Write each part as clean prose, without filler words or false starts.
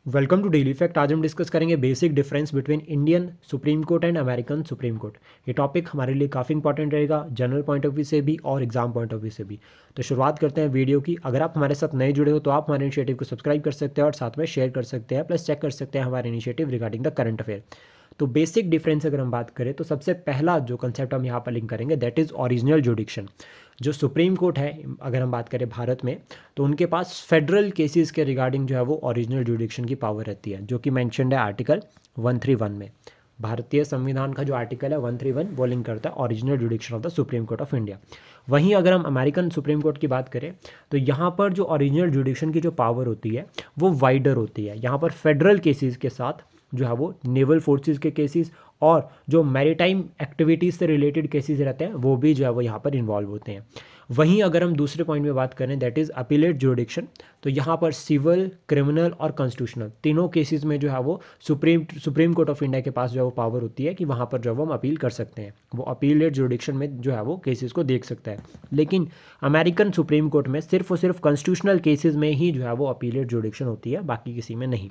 Welcome to daily fact. आज हम discuss करेंगे basic difference between Indian supreme court and American supreme court. ये topic हमारे लिए काफ़ी इंपॉर्टेंट रहेगा, जनरल पॉइंट ऑफ व्यू से भी और एग्जाम पॉइंट ऑफ व्यू से भी। तो शुरुआत करते हैं वीडियो की। अगर आप हमारे साथ नए जुड़े हो तो आप हमारे इनिशिएटिव को सब्सक्राइब कर सकते हैं और साथ में शेयर कर सकते हैं, प्लस चेक कर सकते हैं हमारे initiative regarding the current affair. तो बेसिक डिफरेंस अगर हम बात करें तो सबसे पहला जो कंसेप्ट हम यहाँ पर लिंक करेंगे दैट इज़ ओरिजिनल जुडिक्शन। जो सुप्रीम कोर्ट है, अगर हम बात करें भारत में, तो उनके पास फेडरल केसेस के रिगार्डिंग जो है वो ओरिजिनल जुडिक्शन की पावर रहती है, जो कि मैंशनड है आर्टिकल 131 में। भारतीय संविधान का जो आर्टिकल है 131 वो लिंक करता है original जुडिक्शन of the supreme court of India. वहीं अगर हम अमेरिकन सुप्रीम कोर्ट की बात करें तो यहाँ पर जो ओरिजिनल जुडिक्शन की जो पावर होती है वो वाइडर होती है। यहाँ पर फेडरल केसेस के साथ जो है वो नेवल फोर्सेस के केसेस और जो मैरीटाइम एक्टिविटीज़ से रिलेटेड केसेस रहते हैं वो भी जो है वो यहाँ पर इन्वॉल्व होते हैं। वहीं अगर हम दूसरे पॉइंट में बात करें दैट इज़ अपीलेट जुडिक्शन, तो यहाँ पर सिविल, क्रिमिनल और कॉन्स्टिट्यूशनल तीनों केसेस में जो है वो सुप्रीम कोर्ट ऑफ इंडिया के पास जो है वो पावर होती है कि वहाँ पर जो है वो हम अपील कर सकते हैं। वो अपीलेट जुडिक्शन में जो है वो केसेस को देख सकता है। लेकिन अमेरिकन सुप्रीम कोर्ट में सिर्फ और सिर्फ कॉन्स्टिट्यूशनल केसेस में ही जो है वो अपीलेट जुडिक्शन होती है, बाकी किसी में नहीं।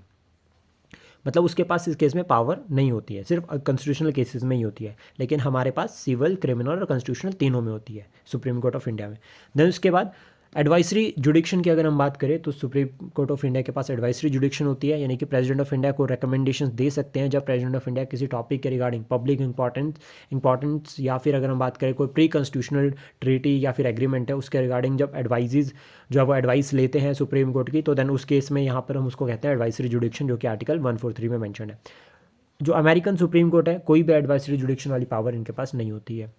मतलब उसके पास इस केस में पावर नहीं होती है, सिर्फ कॉन्स्टिट्यूशनल केसेस में ही होती है। लेकिन हमारे पास सिविल, क्रिमिनल और कॉन्स्टिट्यूशनल तीनों में होती है सुप्रीम कोर्ट ऑफ इंडिया में। देन उसके बाद एडवाइसरी जुडिक्शन की अगर हम बात करें तो सुप्रीम कोर्ट ऑफ इंडिया के पास एडवाइसरी जुडिक्शन होती है, यानी कि प्रेसिडेंट ऑफ इंडिया को रिकमेंडेशंस दे सकते हैं जब प्रेसिडेंट ऑफ इंडिया किसी टॉपिक के रिगार्डिंग पब्लिक इंपॉर्टेंस या फिर अगर हम बात करें कोई प्री कॉन्स्टिट्यूशनल ट्रीटी या फिर एग्रीमेंट है उसके रिगार्डिंग जब एडवाइजेज जो है वो एडवाइस लेते हैं सुप्रीम कोर्ट की, तो देन उस केस में यहाँ पर हम उसको कहते हैं एडवाइसरी जुडिक्शन, जो कि आर्टिकल 143 में मैंशन है। जो अमेरिकन सुप्रीम कोर्ट है कोई भी एडवाइसरी जुडिक्शन वाली पावर इनके पास नहीं होती है।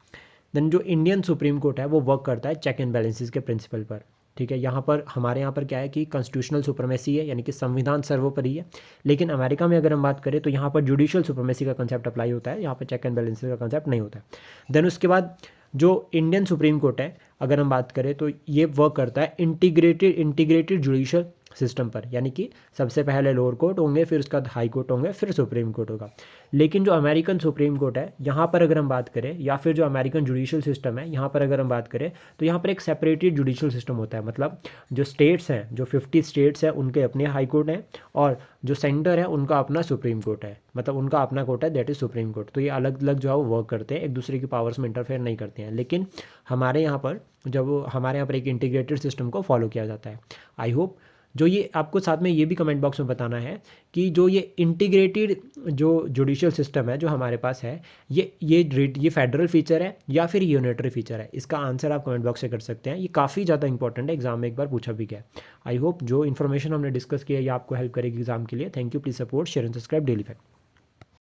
देन जो इंडियन सुप्रीम कोर्ट है वो वर्क करता है चेक एंड बैलेंसेस के प्रिंसिपल पर। ठीक है, यहाँ पर हमारे यहाँ पर क्या है कि कॉन्स्टिट्यूशनल सुप्रीमेसी है, यानी कि संविधान सर्वोपरि है। लेकिन अमेरिका में अगर हम बात करें तो यहाँ पर जुडिशियल सुप्रीमेसी का कंसेप्ट अप्लाई होता है, यहाँ पर चेक एंड बैलेंसेस का कंसेप्ट नहीं होता है। देन उसके बाद जो इंडियन सुप्रीम कोर्ट है अगर हम बात करें तो ये वर्क करता है इंटीग्रेटेड जुडिशियल सिस्टम पर, यानी कि सबसे पहले लोअर कोर्ट होंगे, फिर उसके बाद हाई कोर्ट होंगे, फिर सुप्रीम कोर्ट होगा। लेकिन जो अमेरिकन सुप्रीम कोर्ट है यहाँ पर अगर हम बात करें, या फिर जो अमेरिकन जुडिशियल सिस्टम है यहाँ पर अगर हम बात करें, तो यहाँ पर एक सेपरेटेड जुडिशियल सिस्टम होता है। मतलब जो स्टेट्स हैं, जो 50 स्टेट्स हैं उनके अपने हाई कोर्ट हैं, और जो सेंटर है उनका अपना सुप्रीम कोर्ट है, मतलब उनका अपना कोर्ट है दैट इज़ सुप्रीम कोर्ट। तो ये अलग अलग जो है वो वर्क करते हैं, एक दूसरे की पावर्स में इंटरफेयर नहीं करते हैं। लेकिन हमारे यहाँ पर हमारे यहाँ पर एक इंटीग्रेटेड सिस्टम को फॉलो किया जाता है। आई होप जो ये आपको साथ में ये भी कमेंट बॉक्स में बताना है कि जो ये इंटीग्रेटेड जो जुडिशियल सिस्टम है जो हमारे पास है, ये फेडरल फीचर है या फिर यूनिटरी फीचर है। इसका आंसर आप कमेंट बॉक्स से कर सकते हैं। ये काफ़ी ज़्यादा इंपॉर्टेंट है, एग्जाम में एक बार पूछा भी गया। आई होप जो इन्फॉर्मेशन हमने डिस्कस किया ये आपको हेल्प करेगी एग्जाम के लिए। Thank you, please support, share and subscribe daily fact.